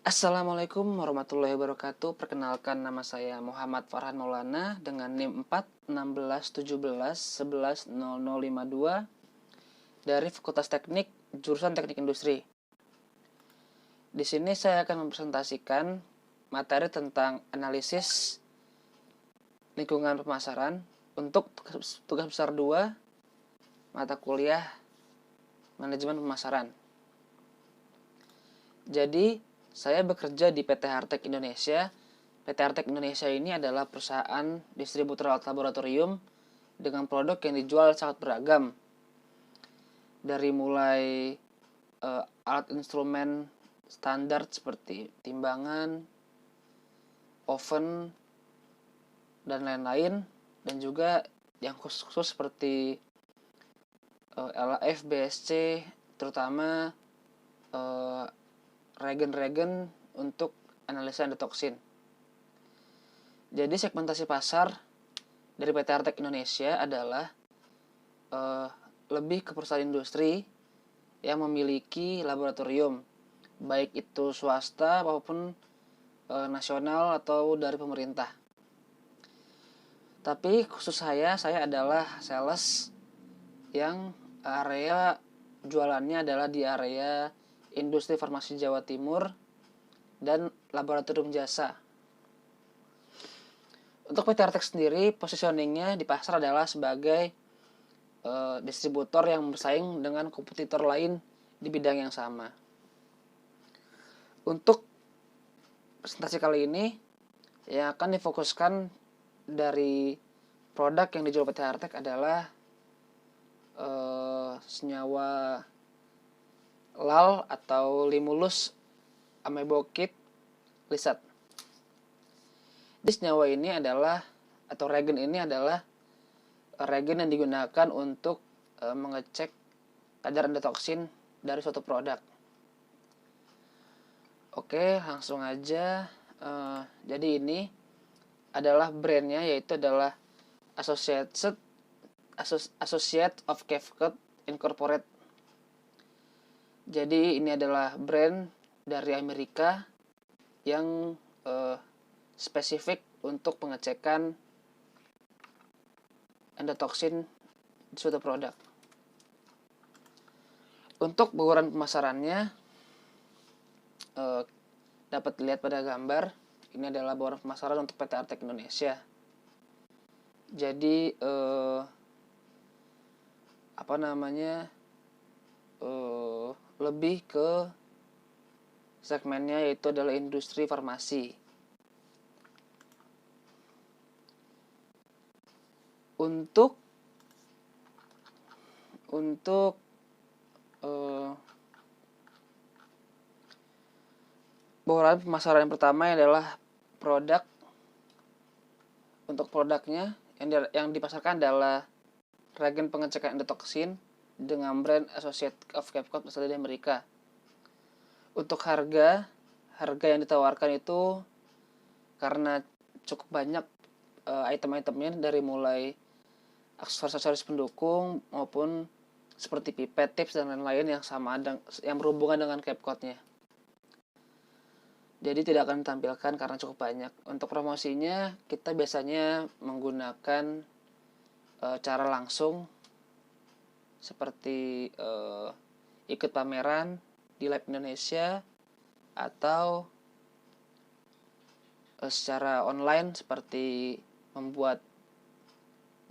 Assalamualaikum warahmatullahi wabarakatuh. Perkenalkan, nama saya Muhammad Farhan Maulana dengan NIM 4 16 17 11 0052 dari Fakultas Teknik jurusan Teknik Industri. Di sini saya akan mempresentasikan materi tentang analisis lingkungan pemasaran untuk tugas besar 2 mata kuliah manajemen pemasaran. Jadi, saya bekerja di PT Hartek Indonesia. PT Hartek Indonesia ini adalah perusahaan distributor alat laboratorium dengan produk yang dijual sangat beragam. Dari mulai alat instrumen standar seperti timbangan, oven, dan lain-lain, dan juga yang khusus seperti LAF, BSC, terutama regen-regen untuk analisa endotoksin. Jadi segmentasi pasar dari PT Hartek Indonesia adalah lebih ke perusahaan industri yang memiliki laboratorium, baik itu swasta maupun nasional atau dari pemerintah. Tapi khusus saya adalah sales yang area jualannya adalah di area industri farmasi Jawa Timur dan laboratorium jasa. Untuk PT Hartek sendiri, positioningnya di pasar adalah sebagai distributor yang bersaing dengan kompetitor lain di bidang yang sama. Untuk presentasi kali ini yang akan difokuskan dari produk yang dijual PT Hartek adalah senyawa LAL atau Limulus amebokit lisat. Di senyawa ini adalah, atau regen ini adalah regen yang digunakan untuk mengecek kadar endotoksin dari suatu produk. Oke, langsung aja. Jadi ini adalah brandnya, yaitu adalah Associate of Cavecoat Incorporated. Jadi ini adalah brand dari Amerika yang spesifik untuk pengecekan endotoksin di suatu produk. Untuk bauran pemasarannya dapat dilihat pada gambar. Ini adalah bauran pemasaran untuk PT Hartek Indonesia. Jadi lebih ke segmennya yaitu adalah industri farmasi. Untuk bauran pemasaran yang pertama adalah produk. Untuk produknya yang dipasarkan adalah regen pengecekan endotoksin dengan brand Associate of Cavecoat berasal dari Amerika. Untuk harga yang ditawarkan itu karena cukup banyak item-itemnya, dari mulai aksesoris pendukung maupun seperti pipet, tips dan lain-lain yang berhubungan dengan Cavecoatnya. Jadi tidak akan ditampilkan karena cukup banyak. Untuk promosinya kita biasanya menggunakan cara langsung seperti ikut pameran di Lab Indonesia atau secara online seperti membuat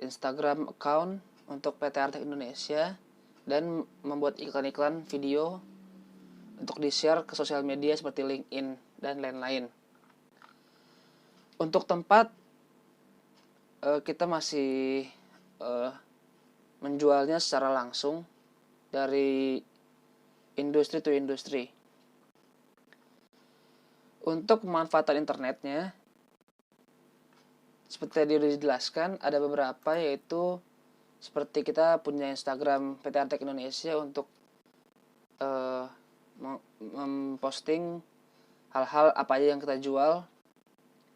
Instagram account untuk PT Hartek Indonesia dan membuat iklan-iklan video untuk di-share ke sosial media seperti LinkedIn dan lain-lain. Untuk tempat kita masih menjualnya secara langsung dari industri to industri. Untuk pemanfaatan internetnya, seperti tadi sudah dijelaskan, ada beberapa, yaitu seperti kita punya Instagram PT Hartek Indonesia untuk memposting hal-hal apa aja yang kita jual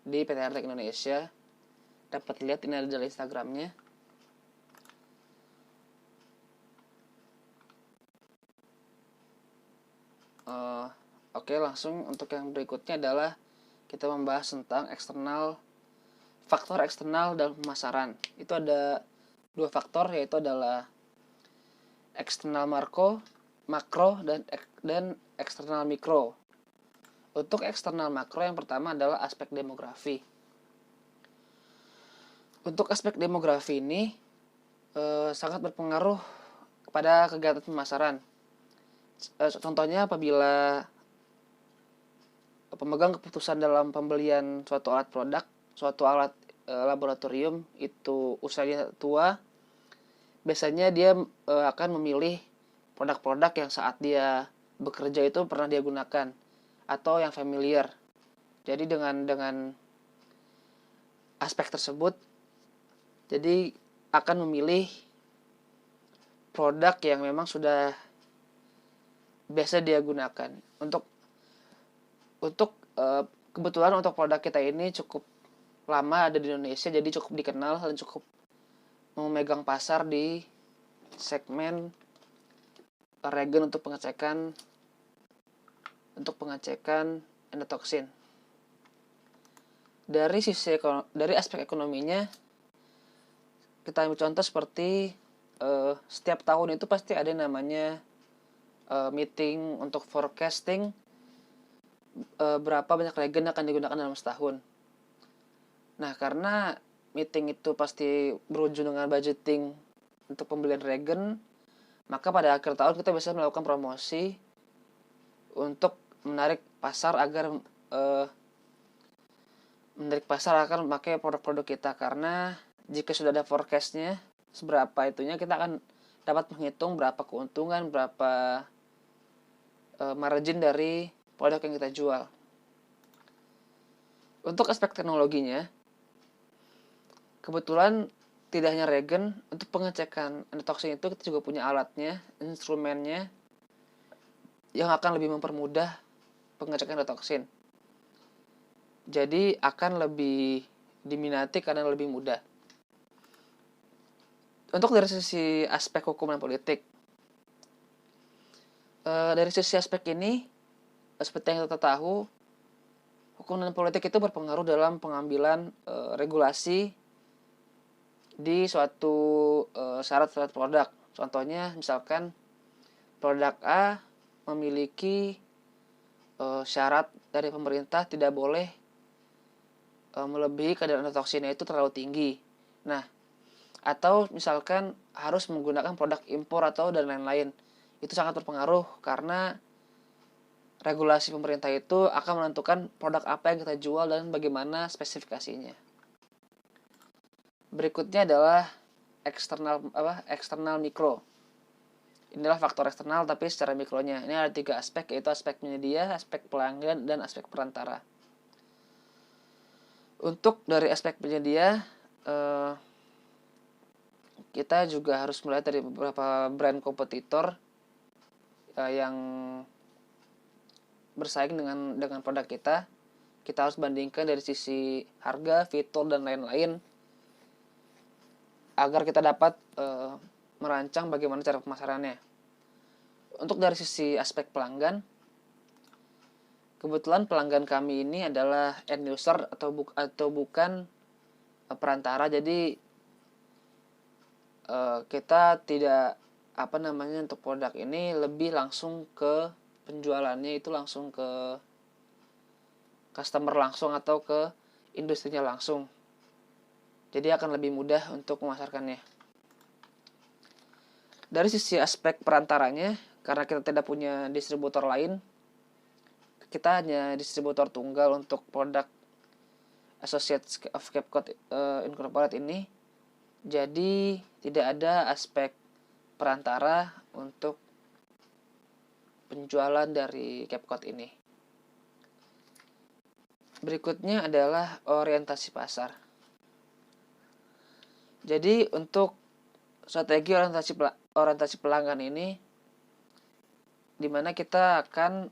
di PT Hartek Indonesia. Dapat lihat ini adalah Instagramnya. Oke, langsung untuk yang berikutnya adalah kita membahas tentang faktor eksternal dalam pemasaran. Itu ada dua faktor, yaitu adalah eksternal makro dan eksternal mikro. Untuk eksternal makro yang pertama adalah aspek demografi. Untuk aspek demografi ini sangat berpengaruh kepada kegiatan pemasaran. Contohnya apabila pemegang keputusan dalam pembelian suatu alat laboratorium itu usianya tua, biasanya dia akan memilih produk-produk yang saat dia bekerja itu pernah dia gunakan atau yang familiar. Jadi dengan aspek tersebut, jadi akan memilih produk yang memang sudah biasa dia gunakan. Untuk kebetulan untuk produk kita ini cukup lama ada di Indonesia, jadi cukup dikenal dan cukup memegang pasar di segmen regen untuk pengecekan endotoksin. Dari aspek ekonominya, kita ambil contoh seperti setiap tahun itu pasti ada namanya meeting untuk forecasting berapa banyak regen akan digunakan dalam setahun. Nah, karena meeting itu pasti berujung dengan budgeting untuk pembelian regen, maka pada akhir tahun kita bisa melakukan promosi untuk menarik pasar akan memakai produk-produk kita. Karena jika sudah ada forecastnya seberapa itunya, kita akan dapat menghitung berapa keuntungan, berapa margin dari produk yang kita jual. Untuk aspek teknologinya, kebetulan tidak hanya regen, untuk pengecekan endotoksin itu kita juga punya alatnya, instrumennya, yang akan lebih mempermudah pengecekan endotoksin. Jadi akan lebih diminati karena lebih mudah. Untuk dari sisi aspek hukum dan politik, dari sisi aspek ini, seperti yang kita tahu, hukum dan politik itu berpengaruh dalam pengambilan regulasi di suatu syarat-syarat produk. Contohnya misalkan produk A memiliki syarat dari pemerintah tidak boleh melebihi kadar endotoksinnya itu terlalu tinggi. Nah, atau misalkan harus menggunakan produk impor atau dan lain-lain. Itu sangat berpengaruh karena regulasi pemerintah itu akan menentukan produk apa yang kita jual dan bagaimana spesifikasinya. Berikutnya adalah eksternal mikro. Inilah faktor eksternal tapi secara mikronya. Ini ada 3 aspek, yaitu aspek penyedia, aspek pelanggan, dan aspek perantara. Untuk dari aspek penyedia, kita juga harus melihat dari beberapa brand kompetitor yang bersaing dengan produk kita. Kita harus bandingkan dari sisi harga, fitur, dan lain-lain agar kita dapat merancang bagaimana cara pemasarannya. Untuk dari sisi aspek pelanggan, kebetulan pelanggan kami ini adalah end user atau bukan perantara. Jadi kita tidak untuk produk ini lebih langsung ke penjualannya itu langsung ke customer langsung atau ke industrinya langsung. Jadi akan lebih mudah untuk memasarkannya. Dari sisi aspek perantaranya, karena kita tidak punya distributor lain, kita hanya distributor tunggal untuk produk Associates of Cape Cod Incorporated ini. Jadi tidak ada aspek perantara untuk penjualan dari Cape Cod ini. Berikutnya adalah orientasi pasar. Jadi untuk strategi orientasi pelanggan ini, dimana kita akan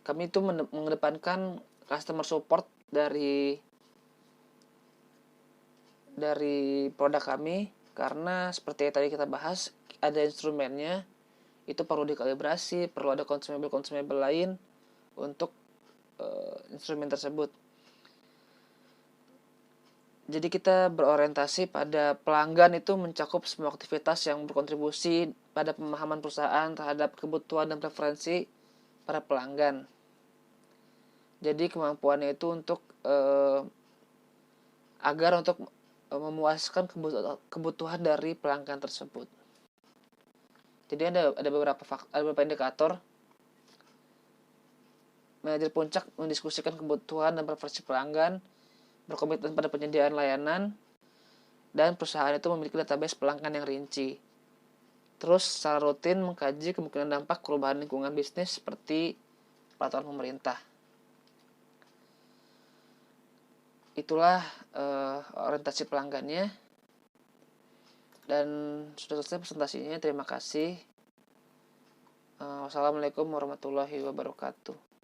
kami itu mengedepankan customer support dari dari produk kami, karena seperti yang tadi kita bahas, ada instrumennya, itu perlu dikalibrasi, perlu ada consumable lain untuk instrumen tersebut. Jadi kita berorientasi pada pelanggan itu mencakup semua aktivitas yang berkontribusi pada pemahaman perusahaan terhadap kebutuhan dan preferensi para pelanggan. Jadi kemampuannya itu untuk agar untuk memuaskan kebutuhan dari pelanggan tersebut. Jadi ada beberapa indikator. Manajer puncak mendiskusikan kebutuhan dan preferensi pelanggan, berkomitmen pada penyediaan layanan, dan perusahaan itu memiliki database pelanggan yang rinci. Terus secara rutin mengkaji kemungkinan dampak perubahan lingkungan bisnis seperti peraturan pemerintah. Itulah orientasi pelanggannya. Dan sudah selesai presentasinya. Terima kasih. Wassalamualaikum warahmatullahi wabarakatuh.